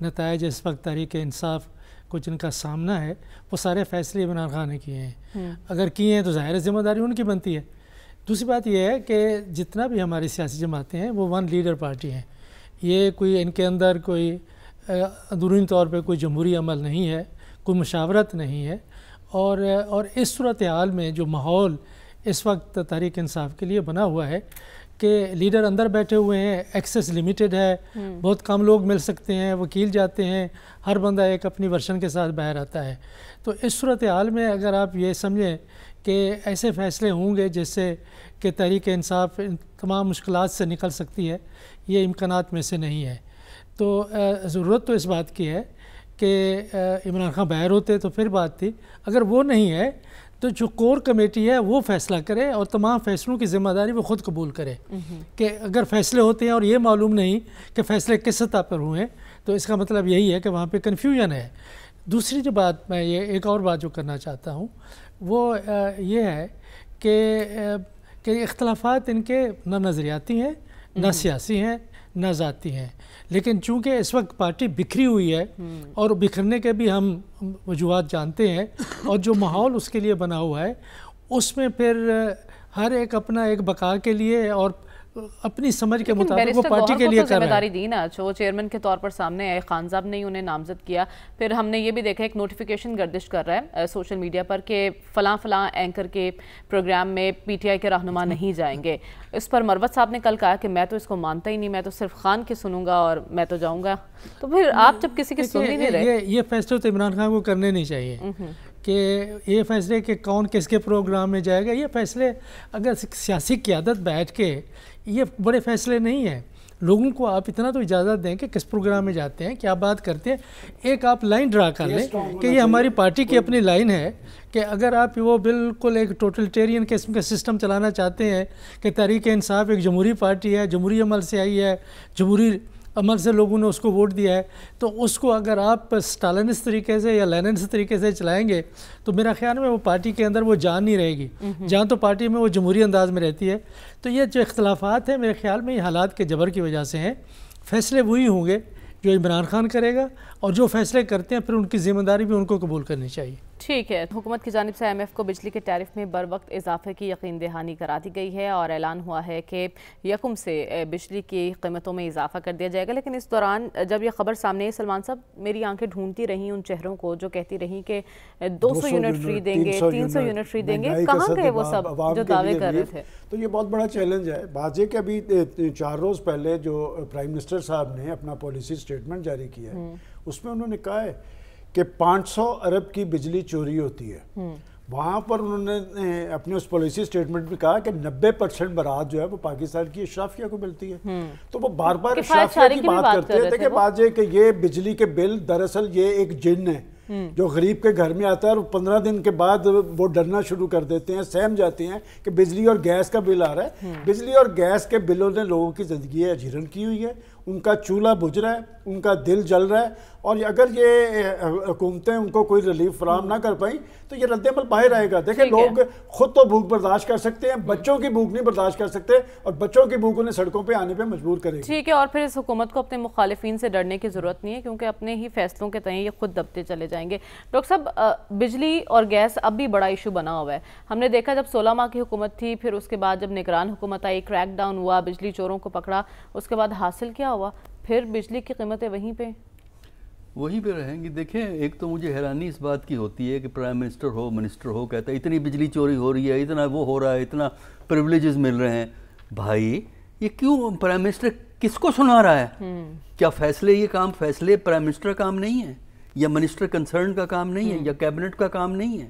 نتائج اس وقت تحریک انصاف کو جن کا سامنا ہے وہ سارے فیصلے عمران خان نے کیے ہیں. اگر کیے ہیں تو ظاہر ذمہ داری ان کی بنتی ہے. دوسری بات یہ ہے کہ جتنا بھی ہماری سیاسی جماعتیں ہیں وہ ون لیڈر پارٹی ہیں. یہ کوئی ان کے اندر کوئی اندرونی طور پہ کوئی جمہوری عمل نہیں ہے, کوئی مشاورت نہیں ہے. اور اس صورتحال میں جو ماحول اس وقت تحریک انصاف کے لیے بنا ہوا ہے کہ لیڈر اندر بیٹھے ہوئے ہیں, ایکسیس لیمیٹڈ ہے, بہت کم لوگ مل سکتے ہیں, وکیل جاتے ہیں, ہر بندہ ایک اپنی ورشن کے ساتھ باہر آتا ہے. تو اس صورتحال میں اگر آپ یہ سمجھیں کہ ایسے فیصلے ہوں گے جس سے کہ تحریک انصاف تمام مشکلات سے نکل سکتی ہے, یہ امکانات میں سے نہیں ہے. تو ضرورت تو اس بات کی ہے کہ عمران خان باہر ہوتے تو پھر بات تھی. اگر وہ نہیں ہے تو جو کور کمیٹی ہے وہ فیصلہ کرے اور تمام فیصلوں کی ذمہ داری وہ خود قبول کرے. کہ اگر فیصلے ہوتے ہیں اور یہ معلوم نہیں کہ فیصلے کس سطح پر ہوئے تو اس کا مطلب یہی ہے کہ وہاں پہ کنفیوژن ہے. دوسری جو بات میں یہ ایک اور بات جو کرنا چاہتا ہوں وہ یہ ہے کہ اختلافات ان کے نہ نظریاتی ہیں, نہ سیاسی ہیں, نہ ذاتی ہیں. لیکن چونکہ اس وقت پارٹی بکھری ہوئی ہے اور بکھرنے کے بھی ہم وجوہات جانتے ہیں, اور جو ماحول اس کے لیے بنا ہوا ہے اس میں پھر ہر ایک اپنا ایک بقا کے لیے اور اپنی سمجھ کے مطابق وہ پارٹی کے لیے کر رہے ہیں. ذمہ داری دی نا, جو چیئرمین کے طور پر سامنے آئے, خان صاحب نے انہیں نامزد کیا. پھر ہم نے یہ بھی دیکھا ایک نوٹیفیکیشن گردش کر رہا ہے سوشل میڈیا پر کہ فلاں اینکر کے پروگرام میں پی ٹی آئی کے رہنما نہیں جائیں گے. اس پر مروت صاحب نے کل کہا کہ میں تو اس کو مانتا ہی نہیں, میں تو صرف خان کی سنوں گا اور میں تو جاؤں گا. تو پھر آپ جب کسی کی سن نہیں دے رہے, یہ فیصلے تو عمران خان کو کرنے نہیں چاہیے کہ یہ فیصلے کہ کون کس کے پروگرام میں جائے گا. یہ فیصلے اگر سیاسی قیادت بیٹھ کے, یہ بڑے فیصلے نہیں ہیں. لوگوں کو آپ اتنا تو اجازت دیں کہ کس پروگرام میں جاتے ہیں, کیا بات کرتے ہیں. ایک آپ لائن ڈرا کر لیں کہ یہ ہماری پارٹی کی اپنی لائن ہے کہ اگر آپ وہ بالکل ایک ٹوٹلٹیرین قسم کا سسٹم چلانا چاہتے ہیں کہ تحریک انصاف ایک جمہوری پارٹی ہے, جمہوری عمل سے آئی ہے, جمہوری عمل سے لوگوں نے اس کو ووٹ دیا ہے, تو اس کو اگر آپ اسٹالنس طریقے سے یا لیننس طریقے سے چلائیں گے تو میرا خیال میں وہ پارٹی کے اندر وہ جان نہیں رہے گی. جہاں تو پارٹی میں وہ جمہوری انداز میں رہتی ہے. تو یہ جو اختلافات ہیں میرے خیال میں یہ حالات کے جبر کی وجہ سے ہیں. فیصلے وہی ہوں گے جو عمران خان کرے گا, اور جو فیصلے کرتے ہیں پھر ان کی ذمہ داری بھی ان کو قبول کرنی چاہیے. ٹھیک ہے. حکومت کی جانب سے آئی ایم ایف کو بجلی کے ٹیرف میں بر وقت اضافے کی یقین دہانی کرا دی گئی ہے اور اعلان ہوا ہے کہ 1 سے بجلی کی قیمتوں میں اضافہ کر دیا جائے گا. لیکن اس دوران جب یہ خبر سامنے آئی, سلمان صاحب میری آنکھیں ڈھونڈتی رہیں ان چہروں کو جو کہتی رہیں کہ 200 یونٹ فری دیں گے, 300 یونٹ فری دیں گے. کہاں گئے وہ سب جو دعوے کر رہے تھے؟ تو یہ بہت بڑا چیلنج ہے. بات یہ کہ ابھی 4 روز پہلے جو پرائم منسٹر صاحب نے اپنا پالیسی سٹیٹمنٹ جاری کیا ہے اس میں انہوں نے کہا ہے کہ 500 ارب کی بجلی چوری ہوتی ہے. وہاں پر انہوں نے اپنے اس پالیسی سٹیٹمنٹ میں کہا کہ 90% برات جو ہے وہ پاکستان کی اشرافیہ کو ملتی ہے. تو وہ بار بار اشرافیہ کی بات کرتے ہیں. دیکھیں بات یہ کہ یہ بجلی کے بل دراصل یہ ایک جن ہے جو غریب کے گھر میں آتا ہے اور 15 دن کے بعد وہ ڈرنا شروع کر دیتے ہیں, سہم جاتے ہیں کہ بجلی اور گیس کا بل آ رہا ہے. بجلی اور گیس کے بلوں نے لوگوں کی زندگی اجیرن کی ہوئی ہے, ان کا چولہا بجھ رہا ہے, ان کا دل جل رہا ہے. اور اگر یہ حکومتیں ان کو کوئی ریلیف فراہم نہ کر پائیں تو یہ رد عمل باہر آئے گا. دیکھیں لوگ خود تو بھوک برداشت کر سکتے ہیں, بچوں کی بھوک نہیں برداشت کر سکتے, اور بچوں کی بھوک انہیں سڑکوں پہ آنے پہ مجبور کرے گی. ٹھیک ہے. اور پھر اس حکومت کو اپنے مخالفین سے ڈرنے کی ضرورت نہیں ہے کیونکہ اپنے ہی فیصلوں کے تئیں یہ خود دبتے چلے جائیں گے. ڈاکٹر صاحب, بجلی اور گیس اب بھی بڑا ایشو بنا ہوا ہے. ہم نے دیکھا جب 16 ماہ کی حکومت تھی, پھر اس کے بعد جب نگران حکومت آئی, کریک ڈاؤن ہوا, بجلی چوروں کو پکڑا, اس کے بعد حاصل کیا ہوا؟ پھر بجلی کی قیمتیں وہیں پہ رہیں گی. دیکھیں ایک تو مجھے حیرانی اس بات کی ہوتی ہے کہ پرائم منسٹر ہو کہتا ہے اتنی بجلی چوری ہو رہی ہے, اتنا وہ ہو رہا ہے, اتنا پریولیجز مل رہے ہیں. بھائی یہ کیوں پرائم منسٹر کس کو سنا رہا ہے؟ کیا فیصلے پرائم منسٹر کا کام نہیں ہے, یا منسٹر کنسرن کا کام نہیں ہے, یا کیبنٹ کا کام نہیں ہے؟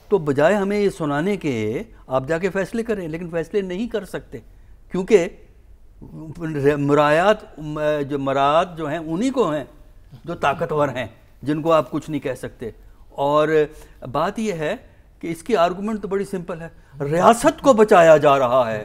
تو بجائے ہمیں یہ سنانے کے آپ جا کے فیصلے کریں, لیکن فیصلے نہیں کر سکتے کیونکہ مراعات جو ہیں انہی کو ہیں جو طاقتور ہیں, جن کو آپ کچھ نہیں کہہ سکتے. اور بات یہ ہے کہ اس کی آرگومنٹ تو بڑی سمپل ہے, ریاست کو بچایا جا رہا ہے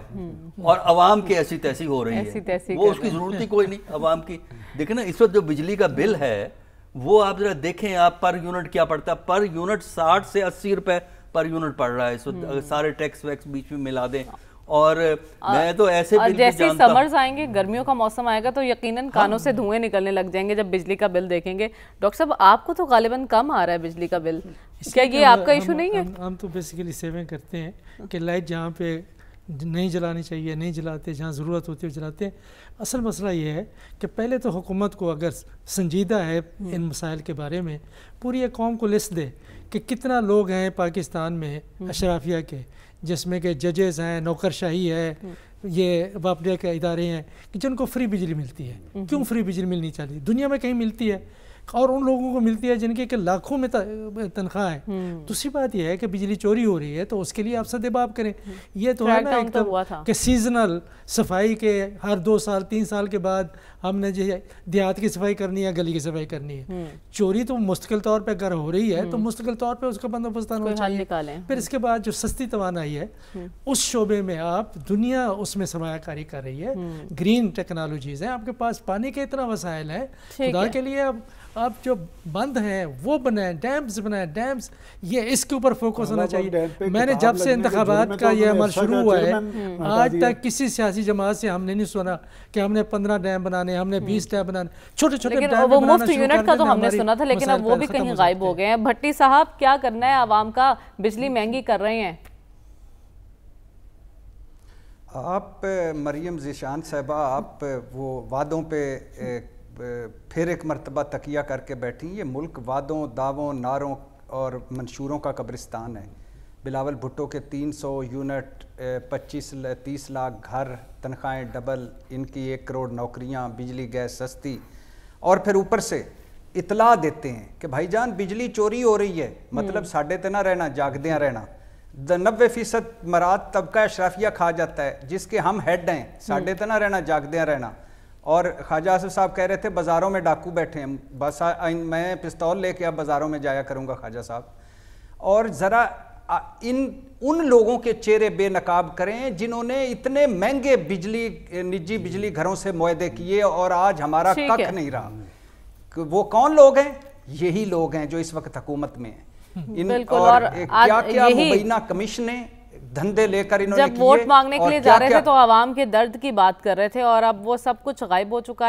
اور عوام کی ایسی تیسی ہو رہی ہے, وہ اس کی ضرورت ہی کوئی نہیں عوام کی. دیکھیں نا اس وقت جو بجلی کا بل ہے وہ آپ ذرا دیکھیں, آپ پر یونٹ کیا پڑتا ہے. پر یونٹ 60 سے 80 روپے پر یونٹ پڑ رہا ہے اس وقت, سارے ٹیکس ویکس بیچ میں ملا دیں. اور میں تو ایسے بل بھی جیسے جانتا ہوں. سمرز آئیں گے، گرمیوں کا موسم آئے گا تو یقیناً کانوں سے دھوئیں نکلنے لگ جائیں گے جب بجلی کا بل دیکھیں گے. ڈاکٹر صاحب آپ کو تو غالباً کم آ رہا ہے بجلی کا بل، کیا یہ آپ کا ایشو نہیں ہے؟ ہم تو بیسیکلی سیونگ کرتے ہیں کہ لائٹ جہاں پہ نہیں جلانی چاہیے نہیں جلاتے، جہاں ضرورت ہوتی ہے جلاتے ہیں. اصل مسئلہ یہ ہے کہ پہلے تو حکومت کو اگر سنجیدہ ہے ان مسائل کے بارے میں، پوری ایک قوم کو لسٹ دے کہ کتنا لوگ ہیں پاکستان میں اشرافیہ کے، جس میں کہ ججز ہیں، نوکرشاہی ہے، یہ باپڈیا کے ادارے ہیں کہ جن کو فری بجلی ملتی ہے. کیوں فری بجلی ملنی چاہیے؟ دنیا میں کہیں ملتی ہے، اور ان لوگوں کو ملتی ہے جن کے کہ لاکھوں میں تنخواہ ہے. دوسری بات یہ ہے کہ بجلی چوری ہو رہی ہے تو اس کے لیے آپ سدباب کریں. یہ تو ہے نا ایک کہ سیزنل صفائی کے ہر 2 سال 3 سال کے بعد ہم نے جو دیہات کی صفائی کرنی ہے، گلی کی صفائی کرنی ہے. چوری تو مستقل طور پہ اگر ہو رہی ہے تو مستقل طور پہ اس کا بندوبست ہونا چاہیے. پھر اس کے بعد جو سستی توانائی ہے اس شعبے میں آپ دنیا اس میں سرمایہ کاری کر رہی ہے، گرین ٹیکنالوجیز ہیں، آپ کے پاس پانی کے اتنا وسائل ہیں، خدا کے لیے آپ جو بند ہیں وہ بنائیں، ڈیمز بنائیں. ڈیمز یہ اس کے اوپر فوکس ہونا چاہیے. میں نے جب سے انتخابات کا یہ عمل شروع ہوا ہے آج تک کسی سیاسی جماعت سے ہم نے نہیں سنا کہ ہم نے 15 ڈیم بنانے، ہم نے 20 ڈیم بنانے. چھوٹے چھوٹے ڈیم وہ مفت یونٹ کا تو ہم نے سنا تھا، لیکن اب وہ بھی کہیں غائب ہو گئے ہیں. بھٹی صاحب کیا کرنا ہے عوام کا؟ بجلی مہنگی کر رہے ہیں آپ. مریم ذیشان صاحبہ آپ وہ وعدوں پہ پھر ایک مرتبہ تکیہ کر کے بیٹھی. یہ ملک وعدوں، دعووں، نعروں اور منشوروں کا قبرستان ہے. بلاول بھٹو کے 300 یونٹ، 25-30 لاکھ گھر، تنخواہیں ڈبل، ان کی 1 کروڑ نوکریاں، بجلی گیس سستی، اور پھر اوپر سے اطلاع دیتے ہیں کہ بھائی جان بجلی چوری ہو رہی ہے، مطلب ساڈے تے نہ رہنا، جاگدیاں رہنا. 90% مراد طبقہ اشرافیہ کھا جاتا ہے جس کے ہم ہیڈ ہیں. ساڈے تے نہ رہنا، جاگدیاں رہنا. اور خواجہ آصف صاحب کہہ رہے تھے بازاروں میں ڈاکو بیٹھے ہیں، بس میں پستول لے کے اب بازاروں میں جایا کروں گا خواجہ صاحب. اور ذرا ان لوگوں کے چہرے بے نقاب کریں جنہوں نے اتنے مہنگے نجی بجلی گھروں سے معاہدے کیے اور آج ہمارا ککھ نہیں رہا. وہ کون لوگ ہیں؟ یہی لوگ ہیں جو اس وقت حکومت میں ہیں. اور کیا کیا مبینہ کمیشنیں دھندے لے کر انہوں نے جب ووٹ مانگنے کے لیے جا رہے تھے تو عوام کے درد کی بات کر رہے تھے، اور اب وہ سب کچھ غائب ہو چکا ہے.